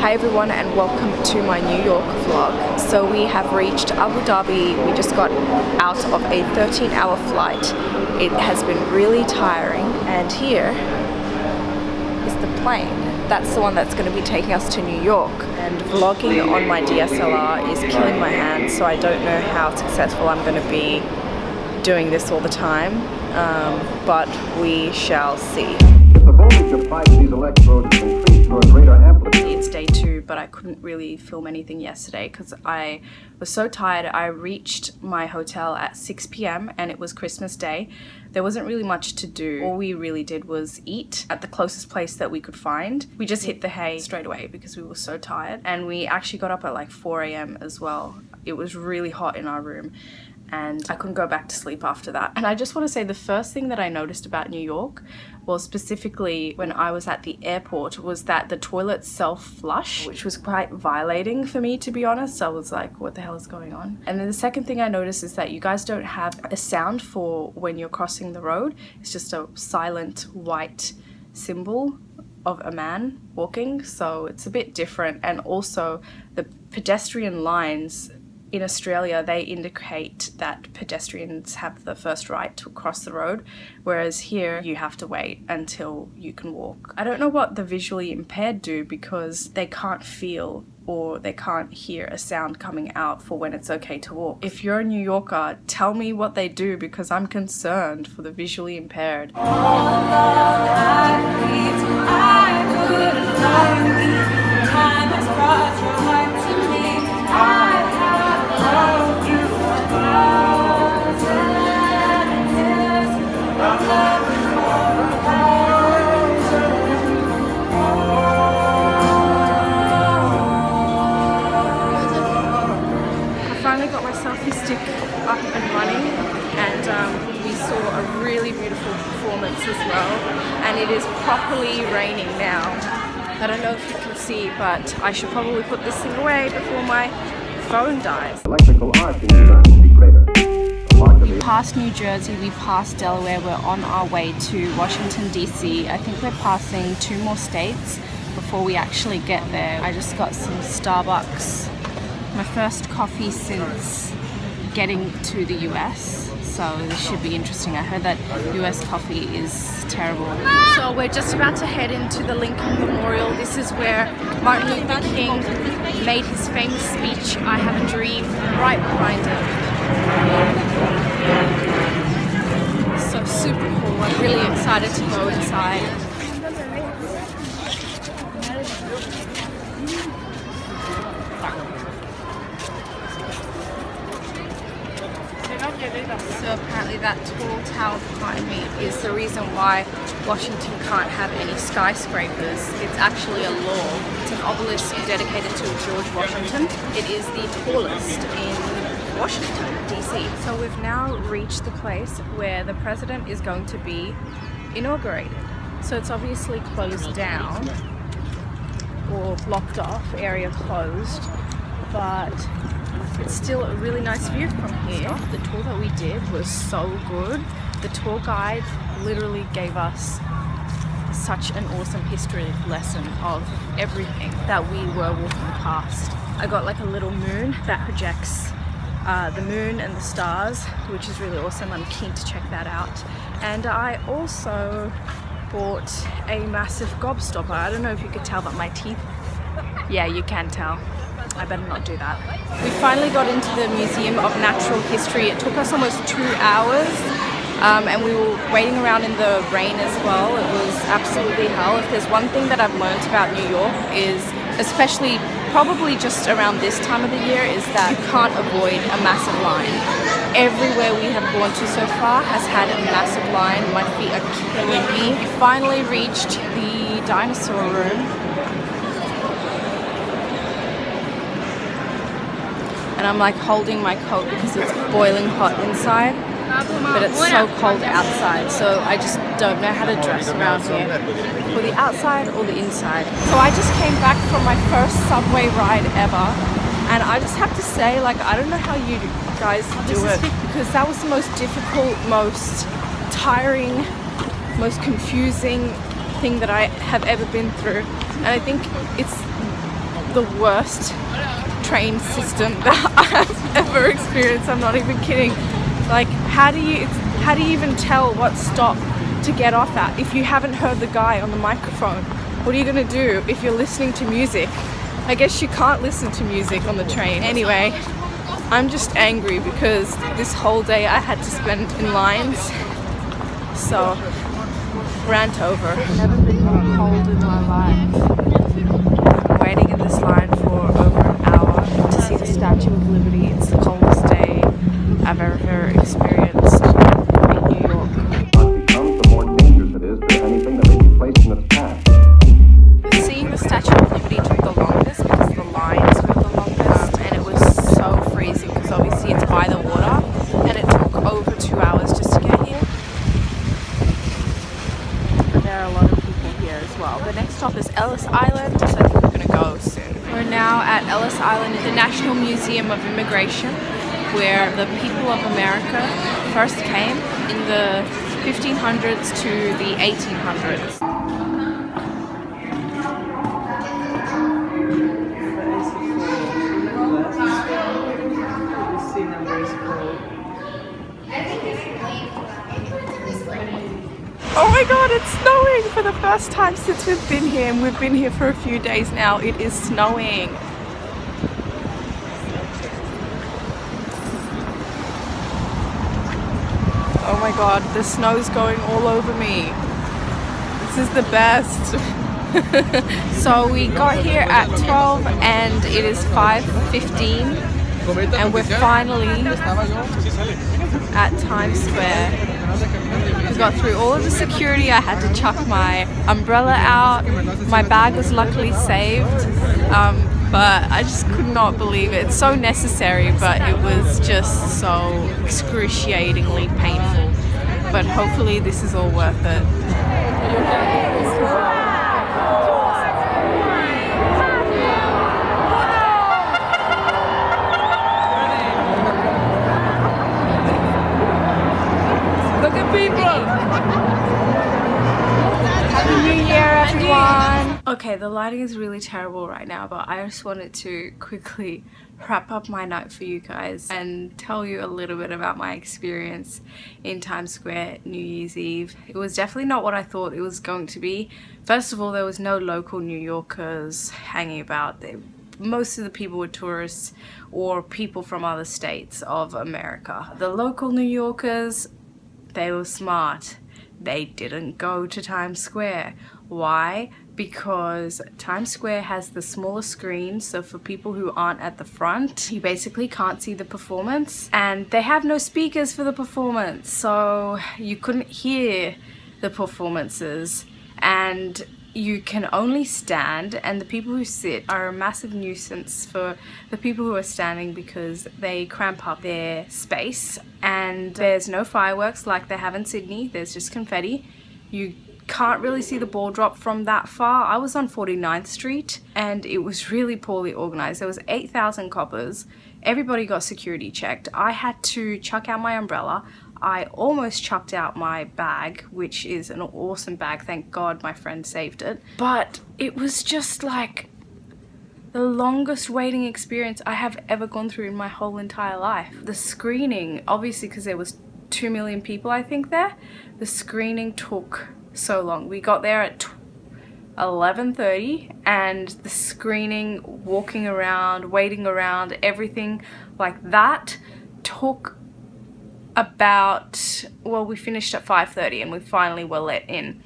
Hi everyone and welcome to my New York vlog. So we have reached Abu Dhabi. We just got out of a 13-hour flight. It has been really tiring, and here is the plane. That's the one that's going to be taking us to New York. And vlogging on my DSLR is killing my hands, so I don't know how successful I'm going to be doing this all the time, but we shall see. The voltage applied to these electrodes is increased to a greater amplitude. It's day 2, but I couldn't really film anything yesterday because I was so tired. I reached my hotel at 6 p.m. and it was Christmas Day. There wasn't really much to do. All we really did was eat at the closest place that we could find. We just hit the hay straight away because we were so tired, and we actually got up at like 4 a.m. as well. It was really hot in our room, and I couldn't go back to sleep after that. And I just want to say the first thing that I noticed about New York, well, specifically when I was at the airport, was that the toilets self-flush, which was quite violating for me, to be honest. I was like, what the hell is going on? And then the second thing I noticed is that you guys don't have a sound for when you're crossing the road. It's just a silent white symbol of a man walking, so it's a bit different. And also the pedestrian lines in Australia, they indicate that pedestrians have the first right to cross the road, whereas here you have to wait until you can walk. I don't know what the visually impaired do, because they can't feel or they can't hear a sound coming out for when it's okay to walk. If you're a New Yorker, tell me what they do, because I'm concerned for the visually impaired. Up and running, and we saw a really beautiful performance as well, and it is properly raining now. I don't know if you can see, but I should probably put this thing away before my phone dies. Electrical arc in turn will be greater. We passed New Jersey, we passed Delaware, we're on our way to Washington DC. I think we're passing 2 more states before we actually get there. I just got some Starbucks, my first coffee since getting to the US, so this should be interesting. I heard that US coffee is terrible. So we're just about to head into the Lincoln Memorial. This is where Martin Luther King made his famous speech, "I have a dream," right behind him. So super cool. I'm really excited to go inside. So apparently that tall tower behind me is the reason why Washington can't have any skyscrapers. It's actually a law. It's an obelisk dedicated to George Washington. It is the tallest in Washington, DC. So we've now reached the place where the president is going to be inaugurated. So it's obviously closed down or blocked off, area closed, but it's still a really nice view from here. The tour that we did was so good. The tour guide literally gave us such an awesome history lesson of everything that we were walking past. I got like a little moon that projects the moon and the stars, which is really awesome. I'm keen to check that out. And I also bought a massive gobstopper. I don't know if you could tell, but my teeth, yeah, you can tell. I better not do that. We finally got into the Museum of Natural History. It took us almost 2 hours, and we were waiting around in the rain as well. It was absolutely hell. If there's one thing that I've learned about New York is, especially probably just around this time of the year, is that you can't avoid a massive line. Everywhere we have gone to so far has had a massive line. My feet are killing me. We finally reached the dinosaur room. And I'm like holding my coat because it's boiling hot inside, but it's so cold outside, so I just don't know how to dress around here, for the outside or the inside. So I just came back from my first subway ride ever, and I just have to say, like, I don't know how you guys do it, because that was the most difficult, most tiring, most confusing thing that I have ever been through. And I think it's the worst train system that I've ever experienced. I'm not even kidding. Like, how do you even tell what stop to get off at if you haven't heard the guy on the microphone? What are you gonna do if you're listening to music? I guess you can't listen to music on the train. Anyway, I'm just angry because this whole day I had to spend in lines. So, rant over. I've never been more cold in my life. Waiting in this line for over an hour to see the Statue of Liberty. It's the coldest day I've ever experienced in New York. It becomes, the more dangerous it is for anything that may be placed in its path. Seeing the Statue of Liberty took the longest because the lines were the longest, and it was so freezing because obviously it's by the water, and it took over 2 hours just to get here. But there are a lot of people here as well. The next stop is Ellis Island, so I think we're going to go soon. We're now at Ellis Island, the National Museum of Immigration, where the people of America first came in the 1500s to the 1800s. Oh my god, it's snowing for the first time since we've been here, and we've been here for a few days now. It is snowing. Oh my god, the snow's going all over me. This is the best. So we got here at 12 and it is 5:15 and we're finally at Times Square. We got through all of the security. I had to chuck my umbrella out. My bag was luckily saved, but I just could not believe it. It's so necessary, but it was just so excruciatingly painful. But hopefully this is all worth it. Look at people! Happy New Year, everyone! Okay, the lighting is really terrible right now, but I just wanted to quickly wrap up my night for you guys and tell you a little bit about my experience in Times Square New Year's Eve. It was definitely not what I thought it was going to be. First of all, there was no local New Yorkers hanging about. Most of the people were tourists or people from other states of America. The local New Yorkers, they were smart. They didn't go to Times Square. Why? Because Times Square has the smallest screen, so for people who aren't at the front, you basically can't see the performance, and they have no speakers for the performance, so you couldn't hear the performances, and you can only stand, and the people who sit are a massive nuisance for the people who are standing because they cramp up their space. And there's no fireworks like they have in Sydney. There's just confetti. You can't really see the ball drop from that far. I was on 49th Street and it was really poorly organized. There was 8,000 coppers. Everybody got security checked. I had to chuck out my umbrella. I almost chucked out my bag, which is an awesome bag. Thank God my friend saved it. But it was just like the longest waiting experience I have ever gone through in my whole entire life. The screening, obviously because there was 2 million people I think there, the screening took so long. We got there at 11:30 and the screening, walking around, waiting around, everything like that took about, well, we finished at 5:30 and we finally were let in.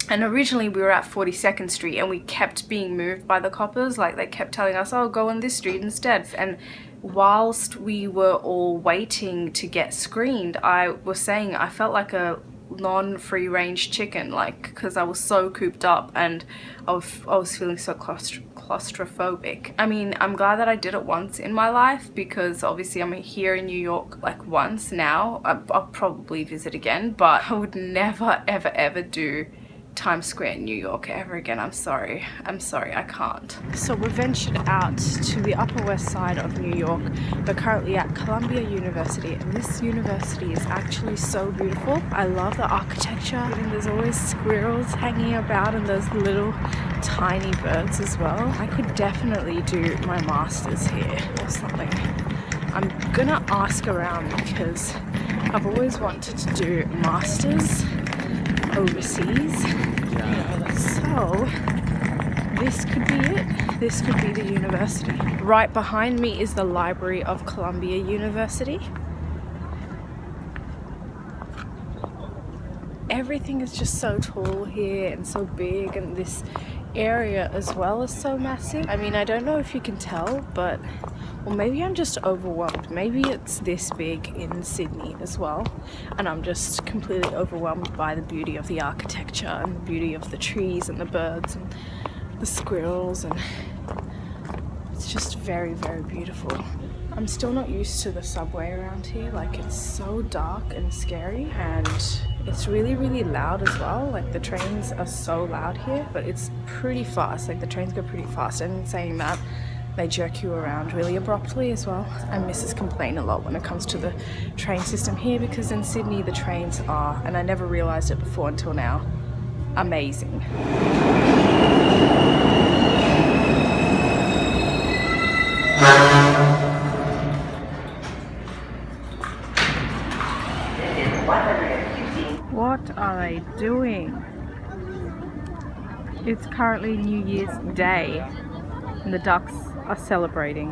And originally we were at 42nd Street and we kept being moved by the coppers. Like they kept telling us, oh, go on this street instead. And whilst we were all waiting to get screened, I was saying I felt like a non-free range chicken, like, because I was so cooped up and I was feeling so claustrophobic. I mean, I'm glad that I did it once in my life because obviously I'm here in New York like once now. I'll probably visit again, but I would never ever do Times Square in New York ever again. I'm sorry, I can't. So we ventured out to the Upper West Side of New York. We're currently at Columbia University, and this university is actually so beautiful. I love the architecture, and there's always squirrels hanging about and those little tiny birds as well. I could definitely do my master's here or something. I'm gonna ask around because I've always wanted to do masters overseas. So this could be it. This could be the university. Right behind me is the library of Columbia University. Everything is just so tall here and so big, and this area as well is so massive. I mean, I don't know if you can tell, but or maybe I'm just overwhelmed. Maybe it's this big in Sydney as well, and I'm just completely overwhelmed by the beauty of the architecture and the beauty of the trees and the birds and the squirrels, and it's just very, very beautiful. I'm still not used to the subway around here. Like, it's so dark and scary, and it's really, really loud as well. Like, the trains are so loud here, but it's pretty fast. Like, the trains go pretty fast, and in saying that, they jerk you around really abruptly as well. And Mrs. complain a lot when it comes to the train system here, because in Sydney the trains are, and I never realised it before until now, amazing. What are they doing? It's currently New Year's Day and the ducks are celebrating.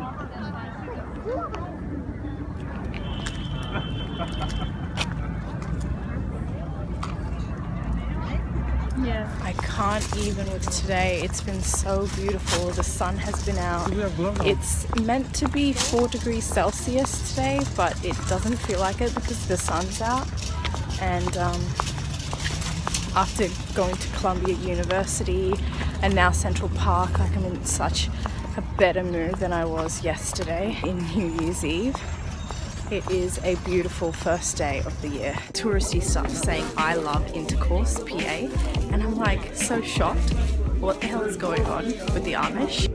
Yeah. I can't even with today. It's been so beautiful. The sun has been out. It's meant to be 4 degrees Celsius today, but it doesn't feel like it because the sun's out. And after going to Columbia University and now Central Park, like, I'm in such a better mood than I was yesterday in New Year's Eve. It is a beautiful first day of the year. Touristy stuff saying I love intercourse, PA, and I'm like so shocked. What the hell is going on with the Amish?